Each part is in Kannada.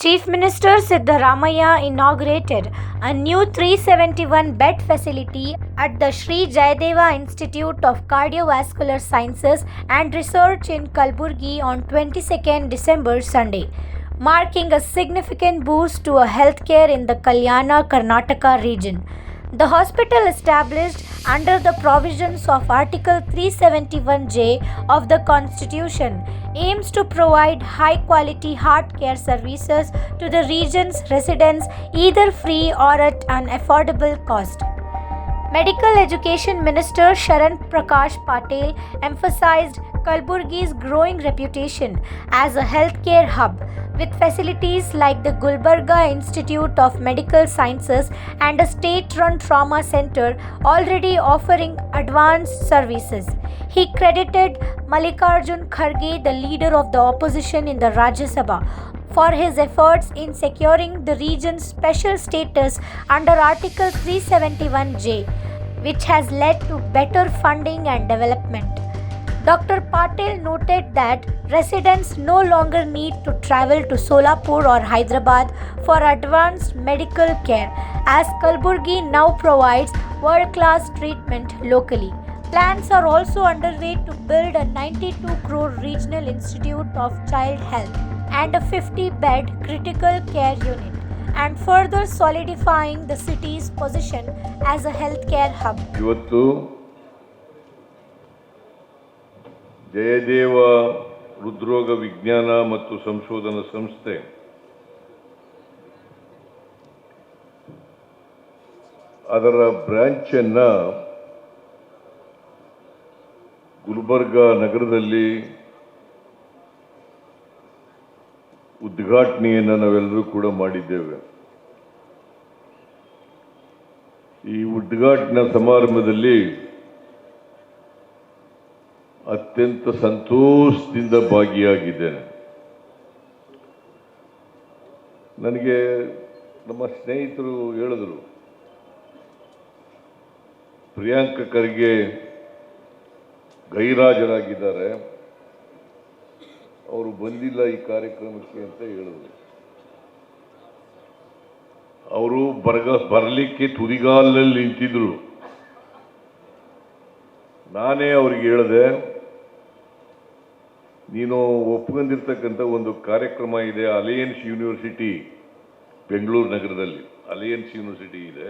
Chief Minister Siddaramaiah inaugurated a new 371-bed facility at the Sri Jayadeva Institute of Cardiovascular Sciences and Research in Kalburgi on 22nd December Sunday, marking a significant boost to healthcare in the Kalyana, Karnataka region. The hospital, established under the provisions of Article 371J of the Constitution, aims to provide high-quality heart care services to the region's residents either free or at an affordable cost. Medical Education Minister Sharan Prakash Patel emphasized Kalburgi's growing reputation as a healthcare hub, with facilities like the Gulbarga Institute of Medical Sciences and a state-run trauma center already offering advanced services. He credited Mallikarjun Kharge, the leader of the opposition in the Rajya Sabha, for his efforts in securing the region's special status under Article 371J, which has led to better funding and development. Dr. Patel noted that residents no longer need to travel to Solapur or Hyderabad for advanced medical care, as Kalburgi now provides world-class treatment locally. Plans are also underway to build a 92 crore regional institute of child health and a 50-bed critical care unit, and further solidifying the city's position as a healthcare hub. ಇವತ್ತು ಜಯದೇವ ಹೃದ್ರೋಗ ವಿಜ್ಞಾನ ಮತ್ತು ಸಂಶೋಧನಾ ಸಂಸ್ಥೆ ಅದರ ಬ್ರಾಂಚ್ ಅನ್ನ ಗುಲ್ಬರ್ಗ ನಗರದಲ್ಲಿ ಉದ್ಘಾಟನೆಯನ್ನು ನಾವೆಲ್ಲರೂ ಕೂಡ ಮಾಡಿದ್ದೇವೆ. ಈ ಉದ್ಘಾಟನಾ ಸಮಾರಂಭದಲ್ಲಿ ಅತ್ಯಂತ ಸಂತೋಷದಿಂದ ಭಾಗಿಯಾಗಿದ್ದೇನೆ. ನನಗೆ ನಮ್ಮ ಸ್ನೇಹಿತರು ಹೇಳಿದರು, ಪ್ರಿಯಾಂಕ ಖರ್ಗೆ ಗೈರಾಜರಾಗಿದ್ದಾರೆ, ಅವರು ಬಂದಿಲ್ಲ ಈ ಕಾರ್ಯಕ್ರಮಕ್ಕೆ ಅಂತ ಹೇಳಿದ್ರು. ಅವರು ಬರಲಿಕ್ಕೆ ತುದಿಗಾಲಲ್ಲಿ ನಿಂತಿದ್ರು. ನಾನೇ ಅವ್ರಿಗೆ ಹೇಳಿದೆ, ನೀನು ಒಪ್ಕೊಂಡಿರ್ತಕ್ಕಂಥ ಒಂದು ಕಾರ್ಯಕ್ರಮ ಇದೆ, ಅಲಯನ್ಸ್ ಯೂನಿವರ್ಸಿಟಿ ಬೆಂಗಳೂರು ನಗರದಲ್ಲಿ ಅಲಯನ್ಸ್ ಯೂನಿವರ್ಸಿಟಿ ಇದೆ,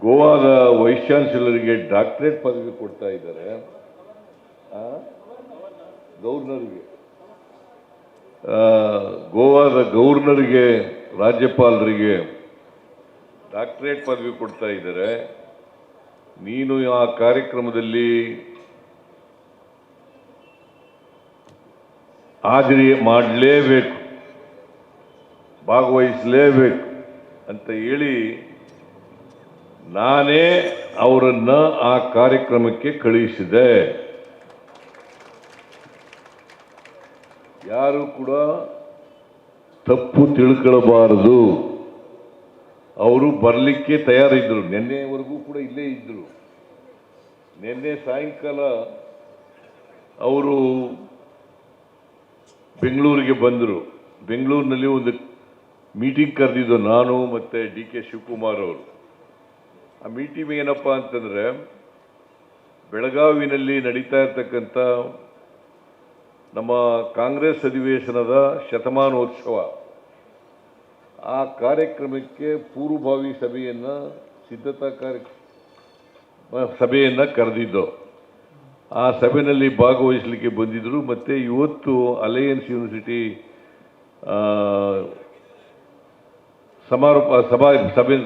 ಗೋವಾದ ವೈಸ್ ಚಾನ್ಸಲರ್ಗೆ ಡಾಕ್ಟರೇಟ್ ಪದವಿ ಕೊಡ್ತಾ ಇದ್ದಾರೆ, ಗವರ್ನರ್ಗೆ ಗೋವಾದ ಗವರ್ನರ್ಗೆ ರಾಜ್ಯಪಾಲರಿಗೆ ಡಾಕ್ಟರೇಟ್ ಪದವಿ ಕೊಡ್ತಾ ಇದ್ದಾರೆ, ನೀನು ಆ ಕಾರ್ಯಕ್ರಮದಲ್ಲಿ ಹಾಜರಿ ಮಾಡಲೇಬೇಕು, ಭಾಗವಹಿಸಲೇಬೇಕು ಅಂತ ಹೇಳಿ ನಾನೇ ಅವರನ್ನ ಆ ಕಾರ್ಯಕ್ರಮಕ್ಕೆ ಕಳುಹಿಸಿದೆ. ಯಾರು ಕೂಡ ತಪ್ಪು ತಿಳ್ಕೊಳ್ಳಬಾರದು. ಅವರು ಬರಲಿಕ್ಕೆ ತಯಾರಿದ್ದರು, ನಿನ್ನೆವರೆಗೂ ಕೂಡ ಇಲ್ಲೇ ಇದ್ದರು. ನಿನ್ನೆ ಸಾಯಂಕಾಲ ಅವರು ಬೆಂಗಳೂರಿಗೆ ಬಂದರು. ಬೆಂಗಳೂರಿನಲ್ಲಿ ಒಂದು ಮೀಟಿಂಗ್ ಕರೆದಿದ್ದು ನಾನು ಮತ್ತು DK ಶಿವಕುಮಾರ್ ಅವರು. ಆ ಮೀಟಿಂಗ್ ಏನಪ್ಪ ಅಂತಂದರೆ, ಬೆಳಗಾವಿನಲ್ಲಿ ನಡೀತಾ ಇರ್ತಕ್ಕಂಥ ನಮ್ಮ ಕಾಂಗ್ರೆಸ್ ಅಧಿವೇಶನದ ಶತಮಾನೋತ್ಸವ, ಆ ಕಾರ್ಯಕ್ರಮಕ್ಕೆ ಪೂರ್ವಭಾವಿ ಸಭೆಯನ್ನು ಸಿದ್ಧತಾ ಸಭೆಯನ್ನು ಕರೆದಿದ್ದು. ಆ ಸಭೆಯಲ್ಲಿ ಭಾಗವಹಿಸಲಿಕ್ಕೆ ಬಂದಿದ್ದರು. ಮತ್ತು ಇವತ್ತು ಅಲಯನ್ಸ್ ಯೂನಿವರ್ಸಿಟಿ ಸಭೆ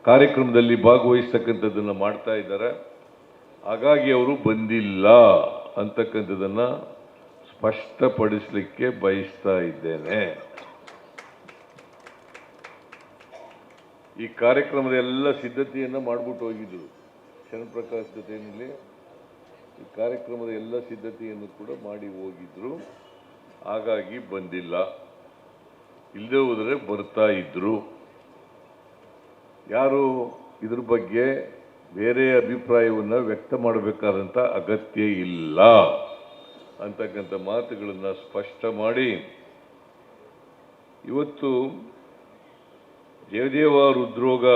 ಕಾರ್ಯಕ್ರಮದಲ್ಲಿ ಭಾಗವಹಿಸ್ತಕ್ಕಂಥದ್ದನ್ನು ಮಾಡ್ತಾ ಇದ್ದಾರೆ. ಹಾಗಾಗಿ ಅವರು ಬಂದಿಲ್ಲ ಅಂತಕ್ಕಂಥದ್ದನ್ನು ಸ್ಪಷ್ಟಪಡಿಸಲಿಕ್ಕೆ ಬಯಸ್ತಾ ಇದ್ದೇನೆ. ಈ ಕಾರ್ಯಕ್ರಮದ ಎಲ್ಲ ಸಿದ್ಧತೆಯನ್ನು ಮಾಡಿಬಿಟ್ಟು ಹೋಗಿದ್ದರು ಶರಣ್ ಪ್ರಕಾಶ್ ಜೊತೆಯಲ್ಲಿ. ಈ ಕಾರ್ಯಕ್ರಮದ ಎಲ್ಲ ಸಿದ್ಧತೆಯನ್ನು ಕೂಡ ಮಾಡಿ ಹೋಗಿದ್ರು. ಹಾಗಾಗಿ ಬಂದಿಲ್ಲ. ಇಲ್ಲದೆ ಹೋದರೆ ಬರ್ತಾ ಇದ್ರು. ಯಾರು ಇದ್ರ ಬಗ್ಗೆ ಬೇರೆ ಅಭಿಪ್ರಾಯವನ್ನು ವ್ಯಕ್ತ ಮಾಡಬೇಕಾದಂಥ ಅಗತ್ಯ ಇಲ್ಲ ಅಂತಕ್ಕಂಥ ಮಾತುಗಳನ್ನು ಸ್ಪಷ್ಟ ಮಾಡಿ ಇವತ್ತು ಜಯದೇವ ಹೃದ್ರೋಗ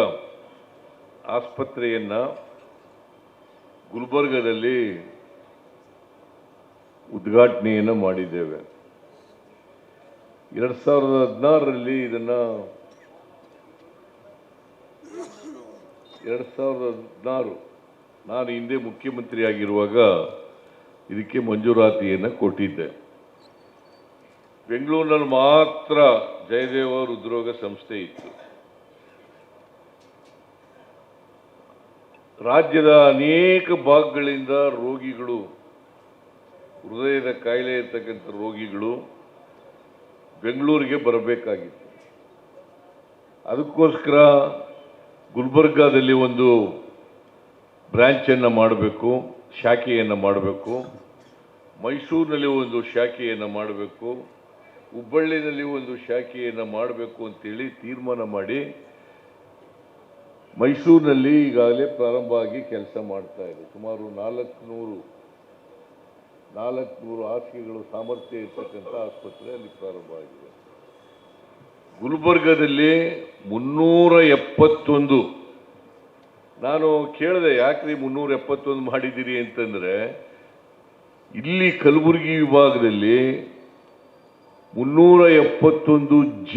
ಆಸ್ಪತ್ರೆಯನ್ನು ಗುಲ್ಬರ್ಗದಲ್ಲಿ ಉದ್ಘಾಟನೆಯನ್ನು ಮಾಡಿದ್ದೇವೆ. 2016ರಲ್ಲಿ ಇದನ್ನು 2016 ನಾನು ಹಿಂದೆ ಮುಖ್ಯಮಂತ್ರಿ ಆಗಿರುವಾಗ ಇದಕ್ಕೆ ಮಂಜೂರಾತಿಯನ್ನು ಕೊಟ್ಟಿದ್ದೆ. ಬೆಂಗಳೂರಿನಲ್ಲಿ ಮಾತ್ರ ಜಯದೇವ ಹೃದ್ರೋಗ ಸಂಸ್ಥೆ ಇತ್ತು. ರಾಜ್ಯದ ಅನೇಕ ಭಾಗಗಳಿಂದ ರೋಗಿಗಳು, ಹೃದಯದ ಕಾಯಿಲೆ ಇರ್ತಕ್ಕಂಥ ರೋಗಿಗಳು ಬೆಂಗಳೂರಿಗೆ ಬರಬೇಕಾಗಿತ್ತು. ಅದಕ್ಕೋಸ್ಕರ ಗುಲ್ಬರ್ಗಾದಲ್ಲಿ ಒಂದು ಬ್ರಾಂಚನ್ನು ಮಾಡಬೇಕು, ಶಾಖೆಯನ್ನು ಮಾಡಬೇಕು, ಮೈಸೂರಿನಲ್ಲಿ ಒಂದು ಶಾಖೆಯನ್ನು ಮಾಡಬೇಕು, ಹುಬ್ಬಳ್ಳಿನಲ್ಲಿ ಒಂದು ಶಾಖೆಯನ್ನು ಮಾಡಬೇಕು ಅಂತೇಳಿ ತೀರ್ಮಾನ ಮಾಡಿ ಮೈಸೂರಿನಲ್ಲಿ ಈಗಾಗಲೇ ಪ್ರಾರಂಭ ಆಗಿ ಕೆಲಸ ಮಾಡ್ತಾ ಇದೆ. ಸುಮಾರು 400 ಹಾಸಿಗೆಗಳು ಸಾಮರ್ಥ್ಯ ಇರ್ತಕ್ಕಂಥ ಆಸ್ಪತ್ರೆ ಅಲ್ಲಿ ಪ್ರಾರಂಭ ಆಗಿದೆ. ಗುಲ್ಬರ್ಗದಲ್ಲಿ 371. ನಾನು ಕೇಳಿದೆ, ಯಾಕ್ರಿ 371 ಮಾಡಿದ್ದೀರಿ ಅಂತಂದರೆ, ಇಲ್ಲಿ ಕಲಬುರಗಿ ವಿಭಾಗದಲ್ಲಿ 371J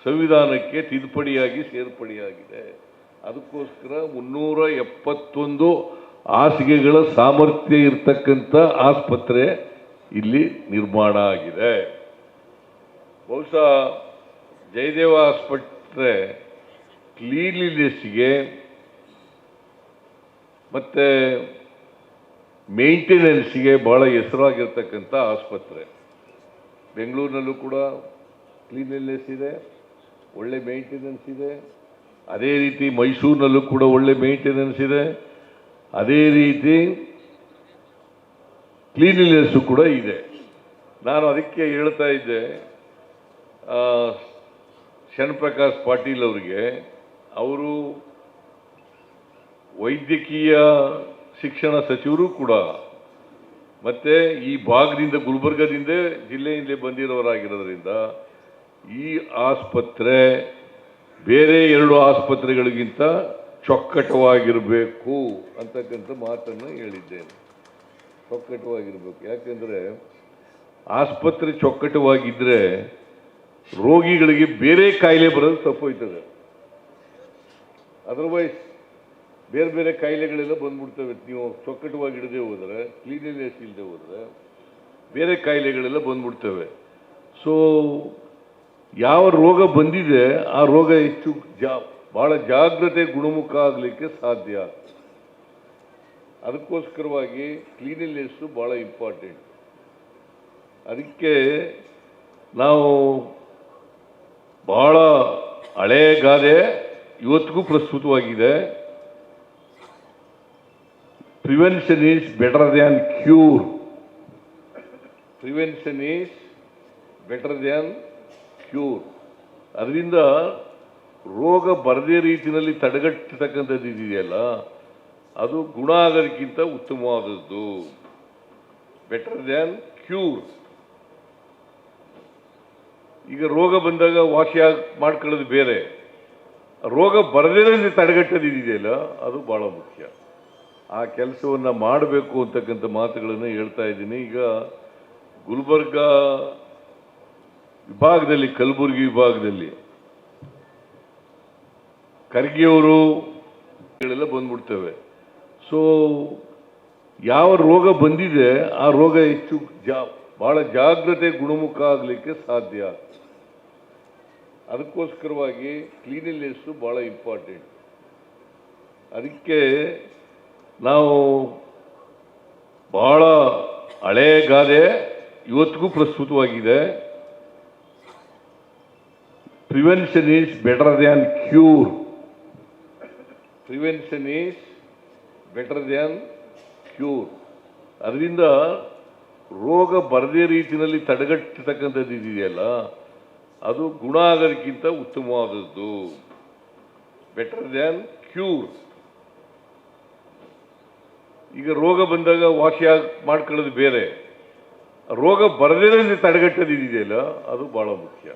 ಸಂವಿಧಾನಕ್ಕೆ ತಿದ್ದುಪಡಿಯಾಗಿ ಸೇರ್ಪಡೆಯಾಗಿದೆ. ಅದಕ್ಕೋಸ್ಕರ 371 ಹಾಸಿಗೆಗಳ ಸಾಮರ್ಥ್ಯ ಇರತಕ್ಕಂಥ ಆಸ್ಪತ್ರೆ ಇಲ್ಲಿ ನಿರ್ಮಾಣ ಆಗಿದೆ. ಬಹುಶಃ ಜಯದೇವ ಆಸ್ಪತ್ರೆ ಕ್ಲೀನ್ಲಿನೆಸ್ಗೆ ಮತ್ತು ಮೇಂಟೆನೆನ್ಸ್ಗೆ ಭಾಳ ಹೆಸರಾಗಿರ್ತಕ್ಕಂಥ ಆಸ್ಪತ್ರೆ. ಬೆಂಗಳೂರಿನಲ್ಲೂ ಕೂಡ ಕ್ಲೀನ್ಲಿನೆಸ್ ಇದೆ, ಒಳ್ಳೆ ಮೇಂಟೆನೆನ್ಸ್ ಇದೆ. ಅದೇ ರೀತಿ ಮೈಸೂರಿನಲ್ಲೂ ಕೂಡ ಒಳ್ಳೆ ಮೇಂಟೆನೆನ್ಸ್ ಇದೆ. ಅದೇ ರೀತಿ ಕ್ಲೀನ್ಲಿನೆಸ್ಸು ಕೂಡ ಇದೆ. ನಾನು ಅದಕ್ಕೆ ಹೇಳ್ತಾ ಇದ್ದೆ, ಶರಣಪ್ರಕಾಶ್ ಪಾಟೀಲ್ ಅವರಿಗೆ, ಅವರು ವೈದ್ಯಕೀಯ ಶಿಕ್ಷಣ ಸಚಿವರು ಕೂಡ, ಮತ್ತು ಈ ಭಾಗದಿಂದ ಗುಲ್ಬರ್ಗದಿಂದ ಜಿಲ್ಲೆಯಿಂದಲೇ ಬಂದಿರೋರಾಗಿರೋದ್ರಿಂದ ಈ ಆಸ್ಪತ್ರೆ ಬೇರೆ 2 ಆಸ್ಪತ್ರೆಗಳಿಗಿಂತ ಚೊಕ್ಕಟವಾಗಿರಬೇಕು ಅಂತಕ್ಕಂಥ ಮಾತನ್ನು ಹೇಳಿದ್ದೇನೆ. ಚೊಕ್ಕಟವಾಗಿರಬೇಕು. ಯಾಕೆಂದರೆ ಆಸ್ಪತ್ರೆ ಚೊಕ್ಕಟವಾಗಿದ್ದರೆ ರೋಗಿಗಳಿಗೆ ಬೇರೆ ಕಾಯಿಲೆ ಬರೋದು ತಪ್ಪೋಯ್ತದೆ. ಅದರ್ವೈಸ್ ಬೇರೆ ಬೇರೆ ಕಾಯಿಲೆಗಳೆಲ್ಲ ಬಂದ್ಬಿಡ್ತವೆ. ನೀವು ಚೊಕ್ಕಟವಾಗಿಡದೆ ಹೋದರೆ, ಕ್ಲೀನ್ಲಿನೆಸ್ ಇಲ್ಲದೆ ಹೋದರೆ ಬೇರೆ ಕಾಯಿಲೆಗಳೆಲ್ಲ ಬಂದ್ಬಿಡ್ತವೆ. ಸೊ ಯಾವ ರೋಗ ಬಂದಿದೆ ಆ ರೋಗ ಹೆಚ್ಚು ಭಾಳ ಜಾಗ್ರತೆ ಗುಣಮುಖ ಆಗಲಿಕ್ಕೆ ಸಾಧ್ಯ. ಅದಕ್ಕೋಸ್ಕರವಾಗಿ ಕ್ಲೀನ್ಲಿನೆಸ್ಸು ಭಾಳ ಇಂಪಾರ್ಟೆಂಟ್. ಅದಕ್ಕೆ ನಾವು ಭಾಳ ಹಳೆಯ ಗಾದೆ ಇವತ್ತಿಗೂ ಪ್ರಸ್ತುತವಾಗಿದೆ. Prevention is better than cure. Prevention is better than cure. ಅದರಿಂದ ರೋಗ ಬರದೇ ರೀತಿಯಲ್ಲಿ ತಡೆಗಟ್ಟತಕ್ಕಂಥದ್ದು ಇದೆಯಲ್ಲ, ಅದು ಗುಣ ಆಗೋದಕ್ಕಿಂತ ಉತ್ತಮವಾದದ್ದು. Better than cure. ಈಗ ರೋಗ ಬಂದಾಗ ವಾಸಿ ಮಾಡ್ಕೊಳ್ಳೋದು ಬೇರೆ, ರೋಗ ಬರದೇ ತಡೆಗಟ್ಟೋದು ಇದೆಯಲ್ಲ ಅದು ಭಾಳ ಮುಖ್ಯ. ಆ ಕೆಲಸವನ್ನು ಮಾಡಬೇಕು ಅಂತಕ್ಕಂಥ ಮಾತುಗಳನ್ನು ಹೇಳ್ತಾ ಇದ್ದೀನಿ. ಈಗ ಗುಲ್ಬರ್ಗ ವಿಭಾಗದಲ್ಲಿ, ಕಲಬುರಗಿ ವಿಭಾಗದಲ್ಲಿ ಖರ್ಗೆಯವರು ಗಳೆಲ್ಲ ಬಂದ್ಬಿಡ್ತವೆ. ಸೊ ಯಾವ ರೋಗ ಬಂದಿದೆ ಆ ರೋಗ ಹೆಚ್ಚು ಭಾಳ ಜಾಗ್ರತೆ ಗುಣಮುಖ ಆಗಲಿಕ್ಕೆ ಸಾಧ್ಯ. ಅದಕ್ಕೋಸ್ಕರವಾಗಿ ಕ್ಲೀನ್ಲಿನೆಸ್ಸು ಭಾಳ ಇಂಪಾರ್ಟೆಂಟ್. ಅದಕ್ಕೆ ನಾವು ಭಾಳ ಹಳೆಯ ಗಾದೆ ಇವತ್ತಿಗೂ ಪ್ರಸ್ತುತವಾಗಿದೆ. Prevention is better than cure. Prevention is better than cure. ಅದರಿಂದ ರೋಗ ಬರದೇ ರೀತಿಯಲ್ಲಿ ತಡೆಗಟ್ಟತಕ್ಕಂಥದ್ದು ಇದೆಯಲ್ಲ ಅದು ಗುಣ ಆಗೋದಕ್ಕಿಂತ ಉತ್ತಮವಾದದ್ದು. Better than cure. ಈಗ ರೋಗ ಬಂದಾಗ ವಾಸಿ ಮಾಡ್ಕೊಳ್ಳೋದು ಬೇರೆ, ರೋಗ ಬರದೇ ತಡೆಗಟ್ಟೋದಿದೆಯಲ್ಲ ಅದು ಭಾಳ ಮುಖ್ಯ.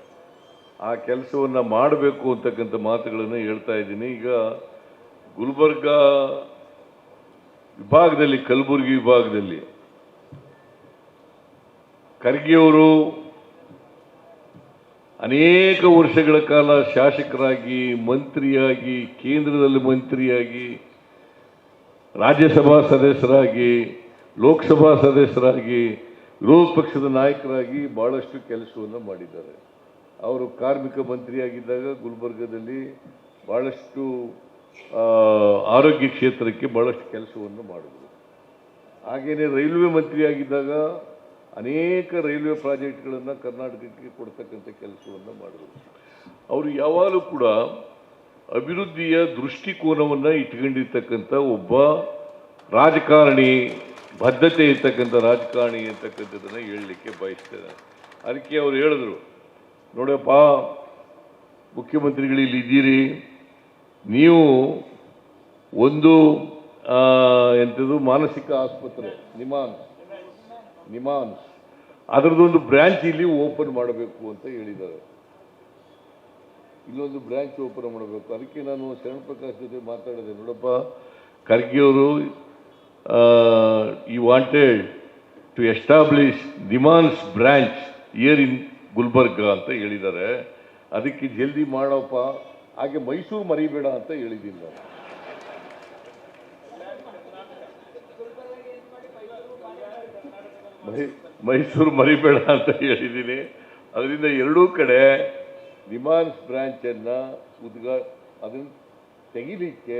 ಆ ಕೆಲಸವನ್ನು ಮಾಡಬೇಕು ಅಂತಕ್ಕಂಥ ಮಾತುಗಳನ್ನು ಹೇಳ್ತಾ ಇದ್ದೀನಿ. ಈಗ ಗುಲ್ಬರ್ಗ ವಿಭಾಗದಲ್ಲಿ, ಕಲಬುರಗಿ ವಿಭಾಗದಲ್ಲಿ ಖರ್ಗೆಯವರು ಅನೇಕ ವರ್ಷಗಳ ಕಾಲ ಶಾಸಕರಾಗಿ, ಮಂತ್ರಿಯಾಗಿ, ಕೇಂದ್ರದಲ್ಲಿ ಮಂತ್ರಿಯಾಗಿ, ರಾಜ್ಯಸಭಾ ಸದಸ್ಯರಾಗಿ, ಲೋಕಸಭಾ ಸದಸ್ಯರಾಗಿ, ವಿರೋಧ ಪಕ್ಷದ ನಾಯಕರಾಗಿ ಭಾಳಷ್ಟು ಕೆಲಸವನ್ನು ಮಾಡಿದ್ದಾರೆ. ಅವರು ಕಾರ್ಮಿಕ ಮಂತ್ರಿಯಾಗಿದ್ದಾಗ ಗುಲ್ಬರ್ಗದಲ್ಲಿ ಭಾಳಷ್ಟು ಆರೋಗ್ಯ ಕ್ಷೇತ್ರಕ್ಕೆ ಭಾಳಷ್ಟು ಕೆಲಸವನ್ನು ಮಾಡಿದರು. ಹಾಗೆಯೇ ರೈಲ್ವೆ ಮಂತ್ರಿಯಾಗಿದ್ದಾಗ ಅನೇಕ ರೈಲ್ವೆ ಪ್ರಾಜೆಕ್ಟ್ಗಳನ್ನು ಕರ್ನಾಟಕಕ್ಕೆ ಕೊಡ್ತಕ್ಕಂಥ ಕೆಲಸವನ್ನು ಮಾಡಿದರು. ಅವರು ಯಾವಾಗಲೂ ಕೂಡ ಅಭಿವೃದ್ಧಿಯ ದೃಷ್ಟಿಕೋನವನ್ನು ಇಟ್ಕೊಂಡಿರ್ತಕ್ಕಂಥ ಒಬ್ಬ ರಾಜಕಾರಣಿ, ಬದ್ಧತೆ ಇರ್ತಕ್ಕಂಥ ರಾಜಕಾರಣಿ ಅಂತಕ್ಕಂಥದ್ದನ್ನು ಹೇಳಲಿಕ್ಕೆ ಬಯಸ್ತೇನೆ. ಅದಕ್ಕೆ ಅವರು ಹೇಳಿದ್ರು, ನೋಡಪ್ಪ ಮುಖ್ಯಮಂತ್ರಿಗಳು ಇಲ್ಲಿ ಇದ್ದೀರಿ, ನೀವು ಒಂದು ಎಂಥದ್ದು ಮಾನಸಿಕ ಆಸ್ಪತ್ರೆ ನಿಮಾನ್ಸ್ ಅದರದ್ದೊಂದು ಬ್ರ್ಯಾಂಚ್ ಇಲ್ಲಿ ಓಪನ್ ಮಾಡಬೇಕು ಅಂತ ಹೇಳಿದ್ದಾರೆ. ಇಲ್ಲೊಂದು ಬ್ರ್ಯಾಂಚ್ ಓಪನ್ ಮಾಡಬೇಕು. ಅದಕ್ಕೆ ನಾನು ಶರಣ್ ಪ್ರಕಾಶ್ ಜೊತೆ ಮಾತಾಡಿದೆ. ನೋಡಪ್ಪ, ಖರ್ಗೆಯವರು ಈ wanted to establish NIMHANS branch here in Gulbarga ಅಂತ ಹೇಳಿದ್ದಾರೆ. ಅದಕ್ಕೆ ಜಲ್ದಿ ಮಾಡಪ್ಪ, ಹಾಗೆ ಮೈಸೂರು ಮರಿಬೇಡ ಅಂತ ಹೇಳಿದ್ದೀನಿ ನಾನು. ಮೈಸೂರು ಮರಿಬೇಡ ಅಂತ ಹೇಳಿದ್ದೀನಿ. ಅದರಿಂದ ಎರಡೂ ಕಡೆ ನಿಮಾನ್ಸ್ ಬ್ರಾಂಚನ್ನು ಅದನ್ನು ತೆಗಿಲಿಕ್ಕೆ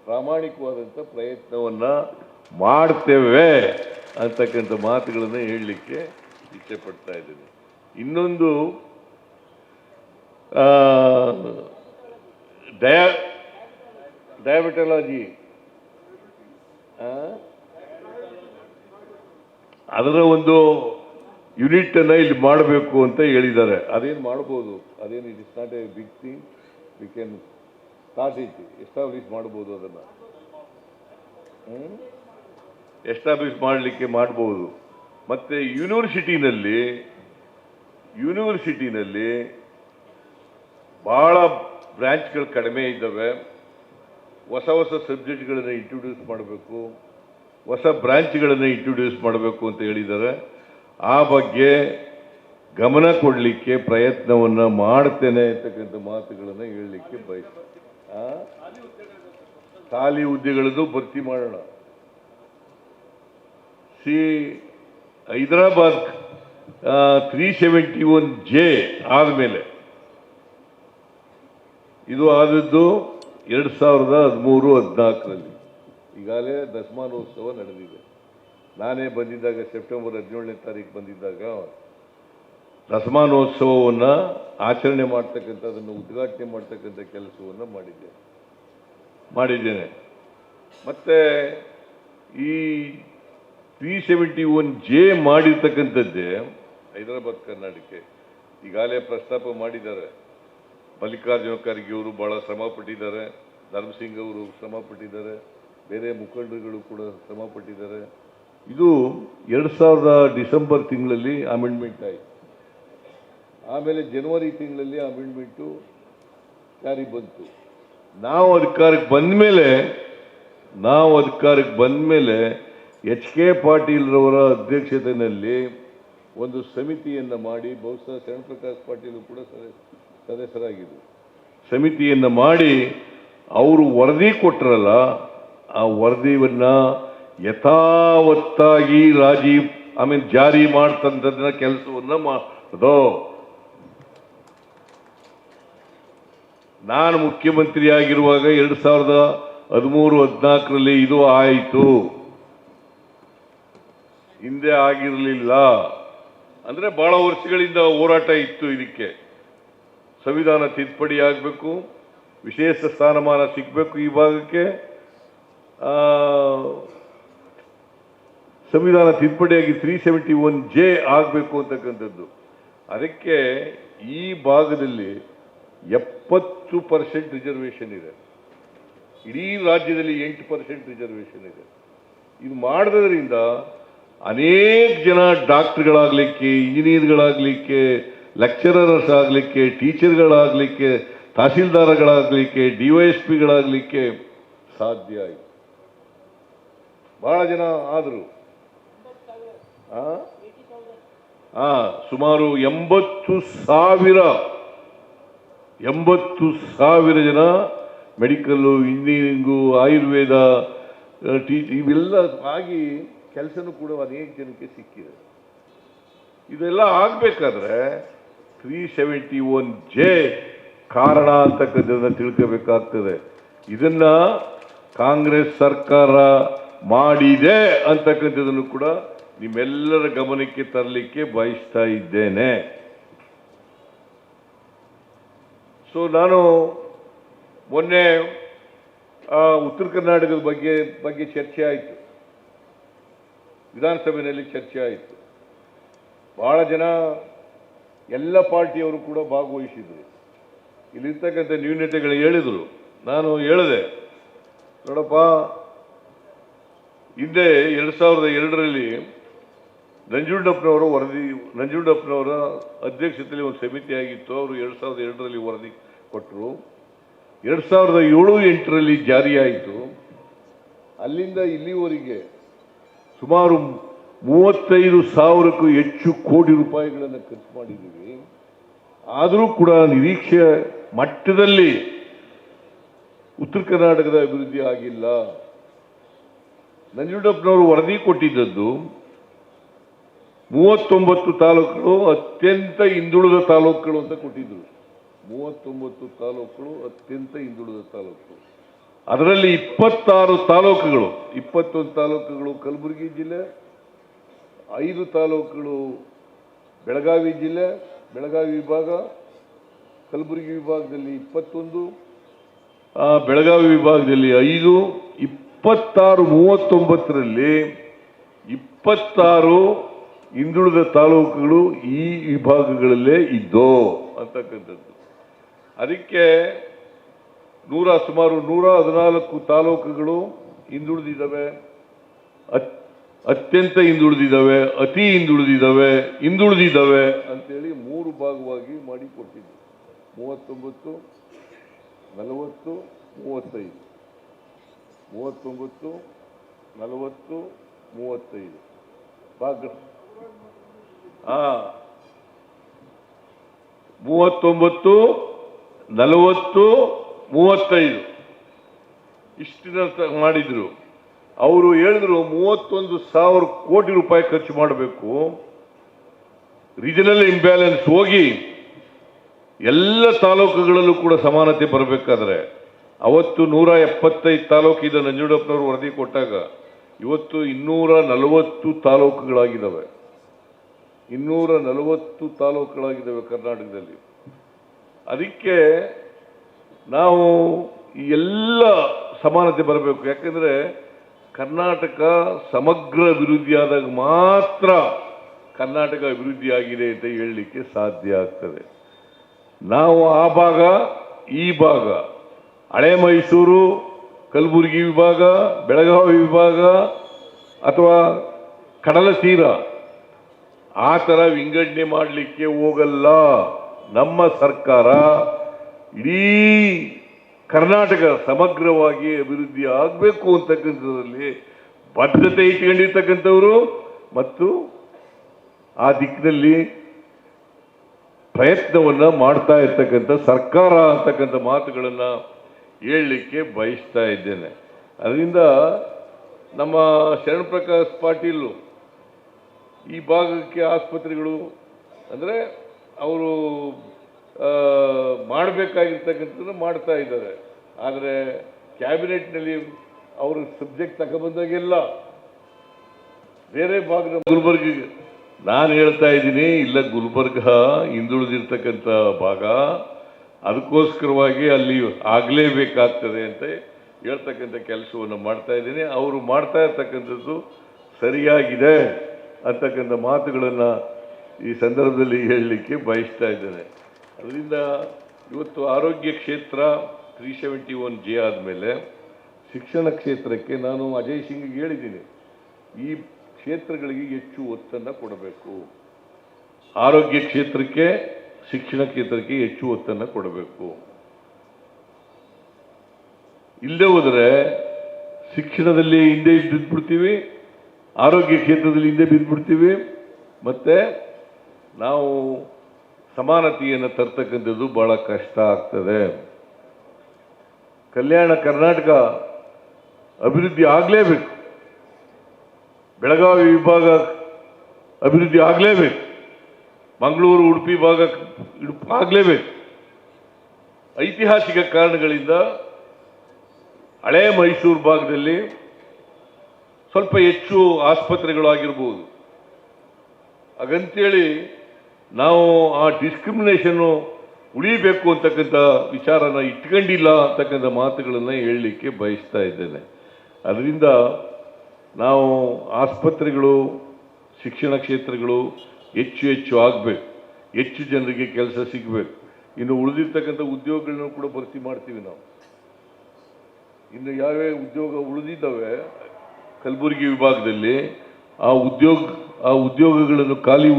ಪ್ರಾಮಾಣಿಕವಾದಂಥ ಪ್ರಯತ್ನವನ್ನು ಮಾಡ್ತೇವೆ ಅಂತಕ್ಕಂಥ ಮಾತುಗಳನ್ನು ಹೇಳಲಿಕ್ಕೆ ಇಚ್ಛೆ ಪಡ್ತಾ ಇದ್ದೀನಿ. ಇನ್ನೊಂದು ಡಯಾಬಿಟಾಲಜಿ ಅದರ ಒಂದು ಯೂನಿಟ್ ಅನ್ನು ಇಲ್ಲಿ ಮಾಡಬೇಕು ಅಂತ ಹೇಳಿದ್ದಾರೆ. ಅದೇನು ಮಾಡ್ಬೋದು, ಅದೇನು it is not a big thing, we can start it, establish ಮಾಡ್ಬೋದು. ಅದನ್ನು ಎಸ್ಟಾಬ್ಲಿಷ್ ಮಾಡಲಿಕ್ಕೆ ಮಾಡ್ಬೋದು. ಮತ್ತು ಯೂನಿವರ್ಸಿಟಿನಲ್ಲಿ ಭಾಳ ಬ್ರ್ಯಾಂಚ್ಗಳು ಕಡಿಮೆ ಇದ್ದಾವೆ. ಹೊಸ ಸಬ್ಜೆಕ್ಟ್ಗಳನ್ನು ಇಂಟ್ರೊಡ್ಯೂಸ್ ಮಾಡಬೇಕು, ಹೊಸ ಬ್ರಾಂಚ್ಗಳನ್ನು ಇಂಟ್ರೊಡ್ಯೂಸ್ ಮಾಡಬೇಕು ಅಂತ ಹೇಳಿದ್ದಾರೆ. ಆ ಬಗ್ಗೆ ಗಮನ ಕೊಡಲಿಕ್ಕೆ ಪ್ರಯತ್ನವನ್ನು ಮಾಡ್ತೇನೆ ಅಂತಕ್ಕಂಥ ಮಾತುಗಳನ್ನು ಹೇಳಲಿಕ್ಕೆ ಬಯಸ್ತೇನೆ. ಖಾಲಿ ಹುದ್ದೆಗಳನ್ನು ಭರ್ತಿ ಮಾಡೋಣ. ಹೈದರಾಬಾದ್ 371J ಆದಮೇಲೆ, ಇದು ಆದದ್ದು 2013-14ರಲ್ಲಿ. ಈಗಾಗಲೇ ದಶಮಾನೋತ್ಸವ ನಡೆದಿದೆ. ನಾನೇ ಬಂದಿದ್ದಾಗ ಸೆಪ್ಟೆಂಬರ್ 17ನೇ ತಾರೀಕು ಬಂದಿದ್ದಾಗ ದಶಮಾನೋತ್ಸವವನ್ನು ಆಚರಣೆ ಮಾಡ್ತಕ್ಕಂಥದ್ದನ್ನು ಉದ್ಘಾಟನೆ ಮಾಡ್ತಕ್ಕಂಥ ಕೆಲಸವನ್ನು ಮಾಡಿದ್ದೇನೆ. ಮತ್ತು ಈ 371J ಮಾಡಿರ್ತಕ್ಕಂಥದ್ದೇ ಹೈದರಾಬಾದ್ ಕರ್ನಾಟಕ ಈಗಾಗಲೇ ಪ್ರಸ್ತಾಪ ಮಾಡಿದ್ದಾರೆ. ಮಲ್ಲಿಕಾರ್ಜುನ ಖರ್ಗೆ ಅವರು ಭಾಳ ಶ್ರಮ ಪಟ್ಟಿದ್ದಾರೆ, ಧರ್ಮಸಿಂಗ್ ಅವರು ಶ್ರಮ ಪಟ್ಟಿದ್ದಾರೆ, ಬೇರೆ ಮುಖಂಡರುಗಳು ಕೂಡ ಶ್ರಮ ಪಟ್ಟಿದ್ದಾರೆ. ಇದು 2000 ಡಿಸೆಂಬರ್ ತಿಂಗಳಲ್ಲಿ ಅಮೆಂಡ್ಮೆಂಟ್ ಆಯಿತು. ಆಮೇಲೆ ಜನವರಿ ತಿಂಗಳಲ್ಲಿ ಅಮೆಂಡ್ಮೆಂಟು ಜಾರಿ ಬಂತು. ನಾವು ಅಧಿಕಾರಕ್ಕೆ ಬಂದ ಮೇಲೆ ಎಚ್ ಕೆ ಪಾಟೀಲ್ರವರ ಅಧ್ಯಕ್ಷತೆಯಲ್ಲಿ ಒಂದು ಸಮಿತಿಯನ್ನು ಮಾಡಿ, ಬಹುಶಃ ಶರಣ್ ಪ್ರಕಾಶ್ ಪಾಟೀಲ್ ಕೂಡ ಸದಸ್ಯರಾಗಿದ್ದರು, ಸಮಿತಿಯನ್ನು ಮಾಡಿ ಅವರು ವರದಿ ಕೊಟ್ಟರಲ್ಲ, ಆ ವರದಿಯನ್ನು ಯಥಾವತ್ತಾಗಿ ಜಾರಿ ಮಾಡ್ತಂಥದ್ದನ್ನ ಕೆಲಸವನ್ನು ಮಾಡೋದು. ನಾನು ಮುಖ್ಯಮಂತ್ರಿ ಆಗಿರುವಾಗ 2013-14ರಲ್ಲಿ ಇದು ಆಯಿತು, ಹಿಂದೆ ಆಗಿರಲಿಲ್ಲ. ಅಂದರೆ ಬಹಳ ವರ್ಷಗಳಿಂದ ಹೋರಾಟ ಇತ್ತು. ಇದಕ್ಕೆ ಸಂವಿಧಾನ ತಿದ್ದುಪಡಿ ಆಗಬೇಕು, ವಿಶೇಷ ಸ್ಥಾನಮಾನ ಸಿಗಬೇಕು, ಈ ಭಾಗಕ್ಕೆ ಸಂವಿಧಾನ ತಿದ್ದುಪಡಿಯಾಗಿ 371J ಆಗಬೇಕು ಅಂತಕ್ಕಂಥದ್ದು. ಅದಕ್ಕೆ ಈ ಭಾಗದಲ್ಲಿ 70% ರಿಸರ್ವೇಷನ್ ಇದೆ. ಇಡೀ ರಾಜ್ಯದಲ್ಲಿ 8% ರಿಸರ್ವೇಷನ್ ಇದೆ. ಇದು ಮಾಡೋದ್ರಿಂದ ಅನೇಕ ಜನ ಡಾಕ್ಟರ್ಗಳಾಗಲಿಕ್ಕೆ, ಇಂಜಿನಿಯರ್ಗಳಾಗಲಿಕ್ಕೆ, ಲೆಕ್ಚರರ್ಸ್ ಆಗಲಿಕ್ಕೆ, ಟೀಚರ್ಗಳಾಗಲಿಕ್ಕೆ, ತಹಸೀಲ್ದಾರ್ಗಳಾಗಲಿಕ್ಕೆ, DYSPಗಳಾಗಲಿಕ್ಕೆ ಸಾಧ್ಯ ಆಯಿತು. ಬಹಳ ಜನ ಆದರು. ಸುಮಾರು 80,000 ಜನ ಮೆಡಿಕಲ್ಲು, ಇಂಜಿನಿಯರಿಂಗು, ಆಯುರ್ವೇದ, ಇವೆಲ್ಲ ಆಗಿ ಕೆಲಸನೂ ಕೂಡ ಅನೇಕ ಜನಕ್ಕೆ ಸಿಕ್ಕಿದೆ. ಇದೆಲ್ಲ ಆಗಬೇಕಾದ್ರೆ 371J ಕಾರಣ ಅಂತಕ್ಕಂಥದ್ದನ್ನು ತಿಳ್ಕೋಬೇಕಾಗ್ತದೆ. ಇದನ್ನ ಕಾಂಗ್ರೆಸ್ ಸರ್ಕಾರ ಮಾಡಿದೆ ಅಂತಕ್ಕಂಥದ್ದನ್ನು ಕೂಡ ನಿಮ್ಮೆಲ್ಲರ ಗಮನಕ್ಕೆ ತರಲಿಕ್ಕೆ ಬಯಸ್ತಾ ಇದ್ದೇನೆ. ಸೊ ನಾನು ಮೊನ್ನೆ ಉತ್ತರ ಕರ್ನಾಟಕದ ಬಗ್ಗೆ ಚರ್ಚೆ ಆಯಿತು, ವಿಧಾನಸಭೆಯಲ್ಲಿ ಚರ್ಚೆ ಆಯಿತು. ಬಹಳ ಜನ ಎಲ್ಲ ಪಾರ್ಟಿಯವರು ಕೂಡ ಭಾಗವಹಿಸಿದರು. ಇಲ್ಲಿರ್ತಕ್ಕಂಥ ನ್ಯೂನತೆಗಳು ಹೇಳಿದರು. ನಾನು ಹೇಳಿದೆ, ನೋಡಪ್ಪ, ಹಿಂದೆ 2002ರಲ್ಲಿ ನಂಜುಂಡಪ್ಪನವರ ಅಧ್ಯಕ್ಷತೆಯಲ್ಲಿ ಒಂದು ಸಮಿತಿ ಆಗಿತ್ತು. ಅವರು 2002ರಲ್ಲಿ ವರದಿ ಕೊಟ್ಟರು. 2007-08ರಲ್ಲಿ ಜಾರಿಯಾಯಿತು. ಅಲ್ಲಿಂದ ಇಲ್ಲಿವರೆಗೆ ಸುಮಾರು 35,000ಕ್ಕೂ ಹೆಚ್ಚು ಕೋಟಿ ರೂಪಾಯಿಗಳನ್ನು ಖರ್ಚು ಮಾಡಿದ್ದೀವಿ. ಆದರೂ ಕೂಡ ನಿರೀಕ್ಷೆ ಮಟ್ಟದಲ್ಲಿ ಉತ್ತರ ಕರ್ನಾಟಕದ ಅಭಿವೃದ್ಧಿ ಆಗಿಲ್ಲ. ನಂಜುಂಡಪ್ಪನವರು ವರದಿ ಕೊಟ್ಟಿದ್ದದ್ದು 39 ತಾಲೂಕುಗಳು ಅತ್ಯಂತ ಹಿಂದುಳಿದ ತಾಲೂಕುಗಳು ಅಂತ ಕೊಟ್ಟಿದ್ರು. 39 ತಾಲೂಕುಗಳು ಅತ್ಯಂತ ಹಿಂದುಳಿದ ತಾಲೂಕುಗಳು. ಅದರಲ್ಲಿ 26 ತಾಲೂಕುಗಳು, 21 ತಾಲೂಕುಗಳು ಕಲಬುರಗಿ ಜಿಲ್ಲೆ, 5 ತಾಲೂಕುಗಳು ಬೆಳಗಾವಿ ಜಿಲ್ಲೆ, ಬೆಳಗಾವಿ ವಿಭಾಗ, ಕಲಬುರಗಿ ವಿಭಾಗದಲ್ಲಿ 21, ಬೆಳಗಾವಿ ವಿಭಾಗದಲ್ಲಿ 5, 26, 39ರಲ್ಲಿ 26 ಹಿಂದುಳಿದ ತಾಲೂಕುಗಳು ಈ ವಿಭಾಗಗಳಲ್ಲೇ ಇದ್ದೋ ಅಂತಕ್ಕಂಥದ್ದು. ಅದಕ್ಕೆ ಸುಮಾರು 114 ತಾಲೂಕುಗಳು ಹಿಂದುಳಿದಿದ್ದಾವೆ, ಅತ್ಯಂತ ಹಿಂದುಳಿದಿದ್ದಾವೆ, ಅತಿ ಹಿಂದುಳಿದಿದ್ದಾವೆ ಅಂತೇಳಿ 3 ಭಾಗವಾಗಿ ಮಾಡಿ ಕೊಟ್ಟಿದ್ದು. 39, 40, 35. 39, 40, 35 ಭಾಗ. 39, 40, 35 ಇಷ್ಟಿನ ಮಾಡಿದ್ರು. ಅವರು ಹೇಳಿದ್ರು 31,000 ಕೋಟಿ ರೂಪಾಯಿ ಖರ್ಚು ಮಾಡಬೇಕು. ರೀಜನಲ್ ಇಂಬ್ಯಾಲೆನ್ಸ್ ಹೋಗಿ ಎಲ್ಲ ತಾಲೂಕುಗಳಲ್ಲೂ ಕೂಡ ಸಮಾನತೆ ಬರಬೇಕಾದ್ರೆ ಅವತ್ತು 175 ತಾಲೂಕಿದ್ದ ನಂಜುಂಡಪ್ಪನವರು ವರದಿ ಕೊಟ್ಟಾಗ ಇವತ್ತು 240 ತಾಲೂಕುಗಳಾಗಿದ್ದಾವೆ. 240 ತಾಲೂಕುಗಳಾಗಿದ್ದಾವೆ ಕರ್ನಾಟಕದಲ್ಲಿ. ಅದಕ್ಕೆ ನಾವು ಈ ಎಲ್ಲ ಸಮಾನತೆ ಬರಬೇಕು. ಯಾಕಂದ್ರೆ ಕರ್ನಾಟಕ ಸಮಗ್ರ ಅಭಿವೃದ್ಧಿ ಆದಾಗ ಮಾತ್ರ ಕರ್ನಾಟಕ ಅಭಿವೃದ್ಧಿ ಆಗಿದೆ ಅಂತ ಹೇಳಲಿಕ್ಕೆ ಸಾಧ್ಯ ಆಗ್ತದೆ. ನಾವು ಆ ಭಾಗ, ಈ ಭಾಗ, ಹಳೆ ಮೈಸೂರು, ಕಲಬುರಗಿ ವಿಭಾಗ, ಬೆಳಗಾವಿ ವಿಭಾಗ ಅಥವಾ ಕಡಲ ತೀರ ಆ ಥರ ವಿಂಗಡಣೆ ಮಾಡಲಿಕ್ಕೆ ಹೋಗಲ್ಲ. ನಮ್ಮ ಸರ್ಕಾರ ಇಡೀ ಕರ್ನಾಟಕ ಸಮಗ್ರವಾಗಿ ಅಭಿವೃದ್ಧಿ ಆಗಬೇಕು ಅಂತಕ್ಕಂಥದ್ರಲ್ಲಿ ಬದ್ಧತೆ ಇಟ್ಕೊಂಡಿರ್ತಕ್ಕಂಥವರು ಮತ್ತು ಆ ದಿಕ್ಕಿನಲ್ಲಿ ಪ್ರಯತ್ನವನ್ನ ಮಾಡ್ತಾ ಇರ್ತಕ್ಕಂಥ ಸರ್ಕಾರ ಅಂತಕ್ಕಂಥ ಮಾತುಗಳನ್ನ ಹೇಳಲಿಕ್ಕೆ ಬಯಸ್ತಾ ಇದ್ದೇನೆ. ಅದರಿಂದ ನಮ್ಮ ಶರಣಪ್ರಕಾಶ್ ಪಾಟೀಲ್ ಈ ಭಾಗಕ್ಕೆ ಆಸ್ಪತ್ರೆಗಳು ಅಂದರೆ ಅವರು ಮಾಡಬೇಕಾಗಿರ್ತಕ್ಕಂಥದ್ದನ್ನು ಮಾಡ್ತಾ ಇದ್ದಾರೆ. ಆದರೆ ಕ್ಯಾಬಿನೆಟ್ನಲ್ಲಿ ಅವರು ಸಬ್ಜೆಕ್ಟ್ ತಗೊಬಂದಾಗೆಲ್ಲ ಬೇರೆ ಭಾಗದ ಗುಲ್ಬರ್ಗಿಗೆ ನಾನು ಹೇಳ್ತಾ ಇದ್ದೀನಿ, ಇಲ್ಲ ಗುಲ್ಬರ್ಗ ಹಿಂದುಳಿದಿರ್ತಕ್ಕಂಥ ಭಾಗ, ಅದಕ್ಕೋಸ್ಕರವಾಗಿ ಅಲ್ಲಿ ಆಗಲೇಬೇಕಾಗ್ತದೆ ಅಂತ ಹೇಳ್ತಕ್ಕಂಥ ಕೆಲಸವನ್ನು ಮಾಡ್ತಾ ಇದ್ದೀನಿ. ಅವರು ಮಾಡ್ತಾ ಇರ್ತಕ್ಕಂಥದ್ದು ಸರಿಯಾಗಿದೆ ಅಂತಕ್ಕಂಥ ಮಾತುಗಳನ್ನು ಈ ಸಂದರ್ಭದಲ್ಲಿ ಹೇಳಲಿಕ್ಕೆ ಬಯಸ್ತಾ ಇದ್ದೇನೆ. ಅದರಿಂದ ಇವತ್ತು ಆರೋಗ್ಯ ಕ್ಷೇತ್ರ 371J ಆದಮೇಲೆ ಶಿಕ್ಷಣ ಕ್ಷೇತ್ರಕ್ಕೆ ನಾನು ಅಜಯ್ ಸಿಂಗ್ಗೆ ಹೇಳಿದ್ದೀನಿ, ಈ ಕ್ಷೇತ್ರಗಳಿಗೆ ಹೆಚ್ಚು ಒತ್ತನ್ನು ಕೊಡಬೇಕು. ಆರೋಗ್ಯ ಕ್ಷೇತ್ರಕ್ಕೆ, ಶಿಕ್ಷಣ ಕ್ಷೇತ್ರಕ್ಕೆ ಹೆಚ್ಚು ಒತ್ತನ್ನು ಕೊಡಬೇಕು. ಇಲ್ಲದೆ ಹೋದರೆ ಶಿಕ್ಷಣದಲ್ಲಿ ಹಿಂದೆ ಬಿದ್ದುಬಿಡ್ತೀವಿ, ಆರೋಗ್ಯ ಕ್ಷೇತ್ರದಲ್ಲಿ ಹಿಂದೆ ಬಿದ್ದುಬಿಡ್ತೀವಿ, ಮತ್ತೆ ನಾವು ಸಮಾನತೆಯನ್ನು ತರ್ತಕ್ಕಂಥದ್ದು ಬಹಳ ಕಷ್ಟ ಆಗ್ತದೆ. ಕಲ್ಯಾಣ ಕರ್ನಾಟಕ ಅಭಿವೃದ್ಧಿ ಆಗಲೇಬೇಕು. ಬೆಳಗಾವಿ ವಿಭಾಗ ಅಭಿವೃದ್ಧಿ ಆಗಲೇಬೇಕು. ಮಂಗಳೂರು, ಉಡುಪಿ ಭಾಗ ಆಗಲೇಬೇಕು. ಐತಿಹಾಸಿಕ ಕಾರಣಗಳಿಂದ ಹಳೆ ಮೈಸೂರು ಭಾಗದಲ್ಲಿ ಸ್ವಲ್ಪ ಹೆಚ್ಚು ಆಸ್ಪತ್ರೆಗಳು ಆಗಿರ್ಬೋದು. ಹಾಗಂತೇಳಿ ನಾವು ಆ ಡಿಸ್ಕ್ರಿಮಿನೇಷನ್ನು ಉಳಿಬೇಕು ಅಂತಕ್ಕಂಥ ವಿಚಾರನ ಇಟ್ಕೊಂಡಿಲ್ಲ ಅಂತಕ್ಕಂಥ ಮಾತುಗಳನ್ನು ಹೇಳಲಿಕ್ಕೆ ಬಯಸ್ತಾ ಇದ್ದೇನೆ. ಅದರಿಂದ ನಾವು ಆಸ್ಪತ್ರೆಗಳು, ಶಿಕ್ಷಣ ಕ್ಷೇತ್ರಗಳು ಹೆಚ್ಚು ಹೆಚ್ಚು ಆಗಬೇಕು, ಹೆಚ್ಚು ಜನರಿಗೆ ಕೆಲಸ ಸಿಗಬೇಕು. ಇನ್ನು ಉಳಿದಿರ್ತಕ್ಕಂಥ ಉದ್ಯೋಗಗಳನ್ನು ಕೂಡ ಭರ್ತಿ ಮಾಡ್ತೀವಿ ನಾವು. ಇನ್ನು ಯಾವ್ಯಾವ ಉದ್ಯೋಗ ಉಳಿದಿದ್ದಾವೆ ಕಲಬುರಗಿ ವಿಭಾಗದಲ್ಲಿ ಆ ಉದ್ಯೋಗಗಳನ್ನು, ಖಾಲಿ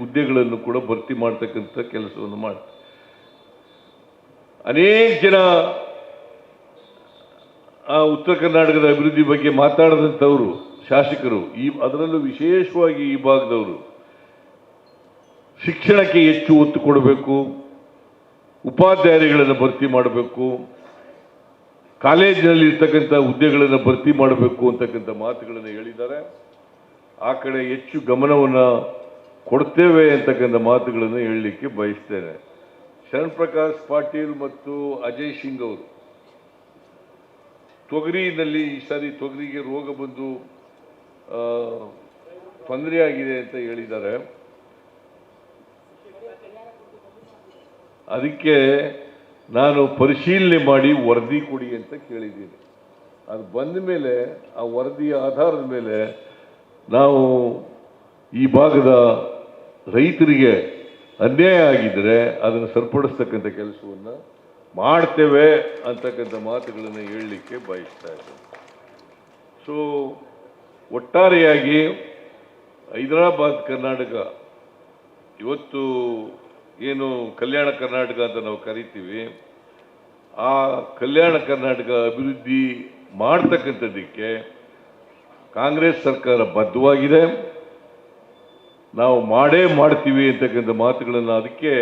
ಹುದ್ದೆಗಳನ್ನು ಕೂಡ ಭರ್ತಿ ಮಾಡ್ತಕ್ಕಂಥ ಕೆಲಸವನ್ನು ಮಾಡ್ತೀವಿ. ಅನೇಕ ಜನ ಆ ಉತ್ತರ ಕರ್ನಾಟಕದ ಅಭಿವೃದ್ಧಿ ಬಗ್ಗೆ ಮಾತಾಡಿದಂಥವರು ಶಾಸಕರು, ಅದರಲ್ಲೂ ವಿಶೇಷವಾಗಿ ಈ ಭಾಗದವರು ಶಿಕ್ಷಣಕ್ಕೆ ಹೆಚ್ಚು ಒತ್ತು ಕೊಡಬೇಕು, ಉಪಾಧ್ಯಾಯರುಗಳನ್ನು ಭರ್ತಿ ಮಾಡಬೇಕು, ಕಾಲೇಜಿನಲ್ಲಿ ಇರ್ತಕ್ಕಂಥ ಹುದ್ದೆಗಳನ್ನು ಭರ್ತಿ ಮಾಡಬೇಕು ಅಂತಕ್ಕಂಥ ಮಾತುಗಳನ್ನು ಹೇಳಿದ್ದಾರೆ. ಆ ಕಡೆ ಹೆಚ್ಚು ಗಮನವನ್ನು ಕೊಡ್ತೇವೆ ಅಂತಕ್ಕಂಥ ಮಾತುಗಳನ್ನು ಹೇಳಲಿಕ್ಕೆ ಬಯಸ್ತೇನೆ. ಶರಣ್ ಪ್ರಕಾಶ್ ಪಾಟೀಲ್ ಮತ್ತು ಅಜಯ್ ಸಿಂಗ್ ಅವರು ತೊಗರಿನಲ್ಲಿ ಈ ಸಾರಿ ತೊಗರಿಗೆ ರೋಗ ಬಂದು ತೊಂದರೆ ಆಗಿದೆ ಅಂತ ಹೇಳಿದ್ದಾರೆ. ಅದಕ್ಕೆ ನಾನು ಪರಿಶೀಲನೆ ಮಾಡಿ ವರದಿ ಕೊಡಿ ಅಂತ ಕೇಳಿದ್ದೀನಿ. ಅದು ಬಂದ ಮೇಲೆ ಆ ವರದಿಯ ಆಧಾರದ ಮೇಲೆ ನಾವು ಈ ಭಾಗದ ರೈತರಿಗೆ ಅನ್ಯಾಯ ಆಗಿದ್ದರೆ ಅದನ್ನು ಸರಿಪಡಿಸ್ತಕ್ಕಂಥ ಕೆಲಸವನ್ನು ಮಾಡ್ತೇವೆ ಅಂತಕ್ಕಂಥ ಮಾತುಗಳನ್ನು ಹೇಳಲಿಕ್ಕೆ ಬಯಸ್ತಾ ಇದ್ದೇನೆ. ಸೊ ಒಟ್ಟಾರೆಯಾಗಿ ಹೈದರಾಬಾದ್ ಕರ್ನಾಟಕ ಇವತ್ತು ಏನು ಕಲ್ಯಾಣ ಕರ್ನಾಟಕ ಅಂತ ನಾವು ಕರಿತೀವಿ, ಆ ಕಲ್ಯಾಣ ಕರ್ನಾಟಕ ಅಭಿವೃದ್ಧಿ ಮಾಡ್ತಕ್ಕಂಥದ್ದಕ್ಕೆ ಕಾಂಗ್ರೆಸ್ ಸರ್ಕಾರ ಬದ್ಧವಾಗಿದೆ. ನಾವು ಮಾಡೇ ಮಾಡ್ತೀವಿ ಅಂತಕ್ಕಂಥ ಮಾತುಗಳನ್ನು, ಅದಕ್ಕೆ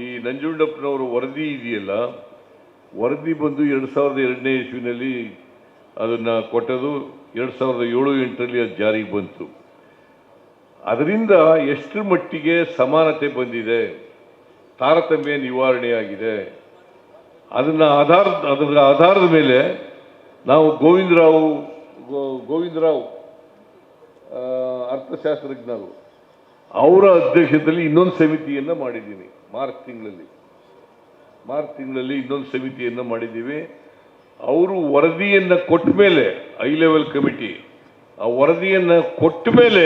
ಈ ನಂಜುಂಡಪ್ಪನವರು ವರದಿ ಇದೆಯಲ್ಲ, ವರದಿ ಬಂದು 2002ನೇ ಇಸ್ವಿನಲ್ಲಿ ಅದನ್ನು ಕೊಟ್ಟದು, 2007-8ರಲ್ಲಿ ಅದು ಜಾರಿಗೆ ಬಂತು. ಅದರಿಂದ ಎಷ್ಟು ಮಟ್ಟಿಗೆ ಸಮಾನತೆ ಬಂದಿದೆ, ತಾರತಮ್ಯ ನಿವಾರಣೆಯಾಗಿದೆ, ಅದರ ಆಧಾರದ ಮೇಲೆ ನಾವು ಗೋವಿಂದರಾವ್ ಅರ್ಥಶಾಸ್ತ್ರಜ್ಞರು ಅವರ ಅಧ್ಯಕ್ಷತೆಯಲ್ಲಿ ಇನ್ನೊಂದು ಸಮಿತಿಯನ್ನು ಮಾಡಿದ್ದೀನಿ. ಮಾರ್ಚ್ ತಿಂಗಳಲ್ಲಿ ಇನ್ನೊಂದು ಸಮಿತಿಯನ್ನು ಮಾಡಿದ್ದೀವಿ. ಅವರು ವರದಿಯನ್ನು ಕೊಟ್ಟ ಮೇಲೆ, ಹೈ ಲೆವೆಲ್ ಕಮಿಟಿ ಆ ವರದಿಯನ್ನು ಕೊಟ್ಟ ಮೇಲೆ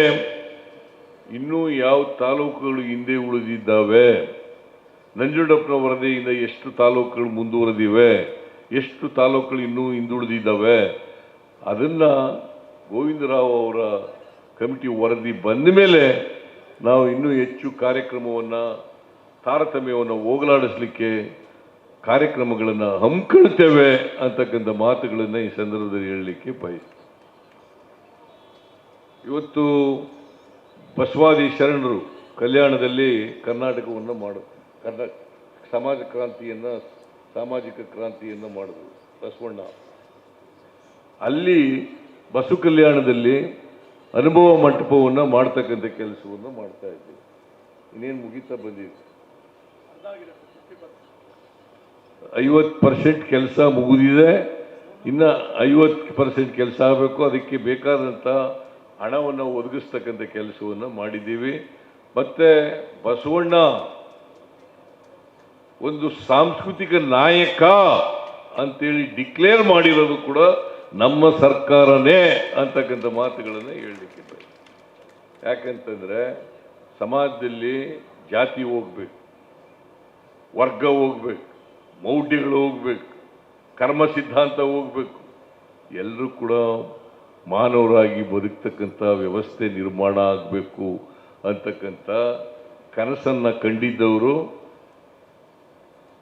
ಇನ್ನೂ ಯಾವ ತಾಲೂಕುಗಳು ಹಿಂದೆ ಉಳಿದಿದ್ದಾವೆ, ನಂಜುಂಡಪ್ಪನ ವರದಿಯಿಂದ ಎಷ್ಟು ತಾಲೂಕುಗಳು ಮುಂದುವರೆದಿವೆ, ಎಷ್ಟು ತಾಲೂಕುಗಳು ಇನ್ನೂ ಹಿಂದುಳಿದಿದ್ದಾವೆ, ಅದನ್ನು ಗೋವಿಂದರಾವ್ ಅವರ ಕಮಿಟಿ ವರದಿ ಬಂದ ಮೇಲೆ ನಾವು ಇನ್ನೂ ಹೆಚ್ಚು ಕಾರ್ಯಕ್ರಮವನ್ನು, ತಾರತಮ್ಯವನ್ನು ಹೋಗಲಾಡಿಸಲಿಕ್ಕೆ ಕಾರ್ಯಕ್ರಮಗಳನ್ನು ಹಮ್ಮಿಕೊಳ್ತೇವೆ ಅಂತಕ್ಕಂಥ ಮಾತುಗಳನ್ನು ಈ ಸಂದರ್ಭದಲ್ಲಿ ಹೇಳಲಿಕ್ಕೆ ಬಯಸ್ತೀನಿ. ಇವತ್ತು ಬಸವಾದಿ ಶರಣರು ಕಲ್ಯಾಣದಲ್ಲಿ ಕರ್ನಾಟಕವನ್ನು ಸಾಮಾಜಿಕ ಕ್ರಾಂತಿಯನ್ನು ಮಾಡಿದ್ರು ಬಸವಣ್ಣ. ಅಲ್ಲಿ ಬಸವ ಕಲ್ಯಾಣದಲ್ಲಿ ಅನುಭವ ಮಂಟಪವನ್ನು ಮಾಡ್ತಕ್ಕಂಥ ಕೆಲಸವನ್ನು ಮಾಡ್ತಾ ಇದ್ದೀವಿ. ಇನ್ನೇನು ಮುಗಿತಾ ಬಂದಿದೆ, 50% ಕೆಲಸ ಮುಗಿದಿದೆ, ಇನ್ನು 50% ಕೆಲಸ ಆಗಬೇಕು. ಅದಕ್ಕೆ ಬೇಕಾದಂಥ ಹಣವನ್ನು ಒದಗಿಸ್ತಕ್ಕಂಥ ಕೆಲಸವನ್ನು ಮಾಡಿದ್ದೀವಿ. ಮತ್ತೆ ಬಸವಣ್ಣ ಒಂದು ಸಾಂಸ್ಕೃತಿಕ ನಾಯಕ ಅಂತೇಳಿ ಡಿಕ್ಲೇರ್ ಮಾಡಿರೋದು ಕೂಡ ನಮ್ಮ ಸರ್ಕಾರನೇ ಅಂತಕ್ಕಂಥ ಮಾತುಗಳನ್ನು ಹೇಳಲಿಕ್ಕೆ ಬೇಕು. ಯಾಕಂತಂದರೆ ಸಮಾಜದಲ್ಲಿ ಜಾತಿ ಹೋಗ್ಬೇಕು, ವರ್ಗ ಹೋಗ್ಬೇಕು, ಮೌಢ್ಯಗಳು ಹೋಗ್ಬೇಕು, ಕರ್ಮ ಸಿದ್ಧಾಂತ ಹೋಗ್ಬೇಕು. ಎಲ್ಲರೂ ಕೂಡ ಮಾನವರಾಗಿ ಬದುಕ್ತಕ್ಕಂಥ ವ್ಯವಸ್ಥೆ ನಿರ್ಮಾಣ ಆಗಬೇಕು ಅಂತಕ್ಕಂಥ ಕನಸನ್ನು ಕಂಡಿದ್ದವರು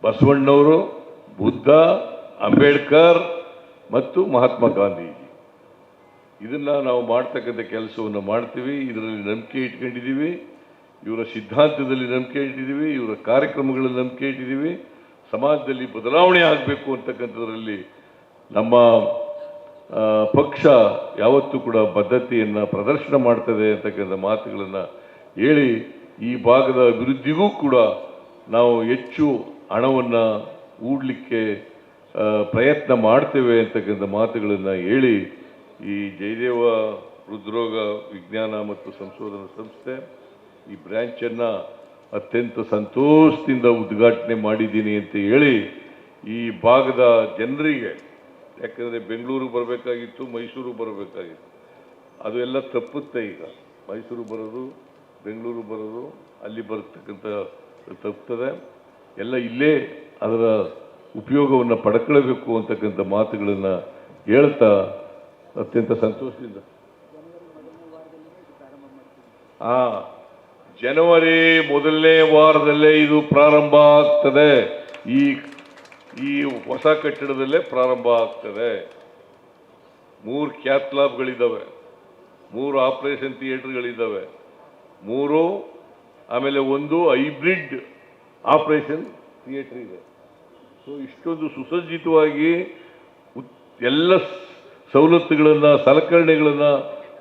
ಬಸವಣ್ಣವರು, ಬುದ್ಧ, ಅಂಬೇಡ್ಕರ್ ಮತ್ತು ಮಹಾತ್ಮ ಗಾಂಧೀಜಿ. ಇದನ್ನು ನಾವು ಮಾಡ್ತಕ್ಕಂಥ ಕೆಲಸವನ್ನು ಮಾಡ್ತೀವಿ. ಇದರಲ್ಲಿ ನಂಬಿಕೆ ಇಟ್ಕೊಂಡಿದ್ದೀವಿ. ಇವರ ಸಿದ್ಧಾಂತದಲ್ಲಿ ನಂಬಿಕೆ ಇಟ್ಟಿದ್ದೀವಿ. ಇವರ ಕಾರ್ಯಕ್ರಮಗಳಲ್ಲಿ ನಂಬಿಕೆ ಇಟ್ಟಿದ್ದೀವಿ. ಸಮಾಜದಲ್ಲಿ ಬದಲಾವಣೆ ಆಗಬೇಕು ಅಂತಕ್ಕಂಥದ್ರಲ್ಲಿ ನಮ್ಮ ಪಕ್ಷ ಯಾವತ್ತೂ ಕೂಡ ಬದ್ಧತೆಯನ್ನು ಪ್ರದರ್ಶನ ಮಾಡ್ತದೆ ಅಂತಕ್ಕಂಥ ಮಾತುಗಳನ್ನು ಹೇಳಿ, ಈ ಭಾಗದ ಅಭಿವೃದ್ಧಿಗೂ ಕೂಡ ನಾವು ಹೆಚ್ಚು ಹಣವನ್ನು ಹೂಡಲಿಕ್ಕೆ ಪ್ರಯತ್ನ ಮಾಡ್ತೇವೆ ಅಂತಕ್ಕಂಥ ಮಾತುಗಳನ್ನು ಹೇಳಿ, ಈ ಜಯದೇವ ಹೃದ್ರೋಗ ವಿಜ್ಞಾನ ಮತ್ತು ಸಂಶೋಧನಾ ಸಂಸ್ಥೆ ಈ ಬ್ರ್ಯಾಂಚನ್ನು ಅತ್ಯಂತ ಸಂತೋಷದಿಂದ ಉದ್ಘಾಟನೆ ಮಾಡಿದ್ದೀನಿ ಅಂತ ಹೇಳಿ, ಈ ಭಾಗದ ಜನರಿಗೆ, ಯಾಕಂದರೆ ಬೆಂಗಳೂರಿಗೆ ಬರಬೇಕಾಗಿತ್ತು, ಮೈಸೂರು ಬರಬೇಕಾಗಿತ್ತು, ಅದು ಎಲ್ಲ ತಪ್ಪುತ್ತೆ. ಈಗ ಮೈಸೂರು ಬರೋದು, ಬೆಂಗಳೂರು ಬರೋದು, ಅಲ್ಲಿ ಬರತಕ್ಕಂಥ ತಪ್ಪುತ್ತದೆ. ಎಲ್ಲ ಇಲ್ಲೇ ಅದರ ಉಪಯೋಗವನ್ನು ಪಡ್ಕೊಳ್ಬೇಕು ಅಂತಕ್ಕಂಥ ಮಾತುಗಳನ್ನು ಹೇಳ್ತಾ ಅತ್ಯಂತ ಸಂತೋಷದಿಂದ ಜನವರಿ ಮೊದಲನೇ ವಾರದಲ್ಲೇ ಇದು ಪ್ರಾರಂಭ ಆಗ್ತದೆ. ಈ ಹೊಸ ಕಟ್ಟಡದಲ್ಲೇ ಪ್ರಾರಂಭ ಆಗ್ತದೆ. 3 ಕ್ಯಾಥ್ಲಾಬ್ಗಳಿದ್ದಾವೆ, 3 ಆಪರೇಷನ್ ಥಿಯೇಟರ್ಗಳಿದ್ದಾವೆ, 3 ಆಮೇಲೆ 1 ಹೈಬ್ರಿಡ್ ಆಪರೇಷನ್ ಥಿಯೇಟರ್ ಇದೆ. ಸೊ ಇಷ್ಟೊಂದು ಸುಸಜ್ಜಿತವಾಗಿ ಎಲ್ಲ ಸವಲತ್ತುಗಳನ್ನು, ಸಲಕರಣೆಗಳನ್ನು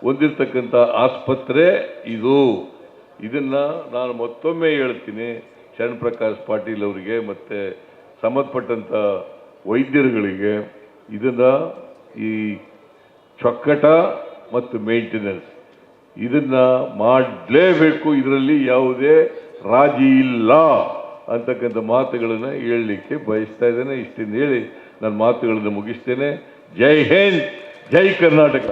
ಹೊಂದಿರತಕ್ಕಂಥ ಆಸ್ಪತ್ರೆ ಇದು. ಇದನ್ನು ನಾನು ಮತ್ತೊಮ್ಮೆ ಹೇಳ್ತೀನಿ, ಶರಣ್ ಪ್ರಕಾಶ್ ಪಾಟೀಲ್ ಅವರಿಗೆ ಮತ್ತು ಸಂಬಂಧಪಟ್ಟಂಥ ವೈದ್ಯರುಗಳಿಗೆ, ಇದನ್ನು ಈ ಚೊಕ್ಕಟ ಮತ್ತು ಮೇಂಟೆನೆನ್ಸ್ ಇದನ್ನು ಮಾಡಲೇಬೇಕು. ಇದರಲ್ಲಿ ಯಾವುದೇ ರಾಜಿ ಇಲ್ಲ ಅಂತಕ್ಕಂಥ ಮಾತುಗಳನ್ನು ಹೇಳಲಿಕ್ಕೆ ಬಯಸ್ತಾ ಇದ್ದೇನೆ. ಇಷ್ಟನ್ನು ಹೇಳಿ ನನ್ನ ಮಾತುಗಳನ್ನು ಮುಗಿಸ್ತೇನೆ. ಜೈ ಹಿಂದ್, ಜೈ ಕರ್ನಾಟಕ.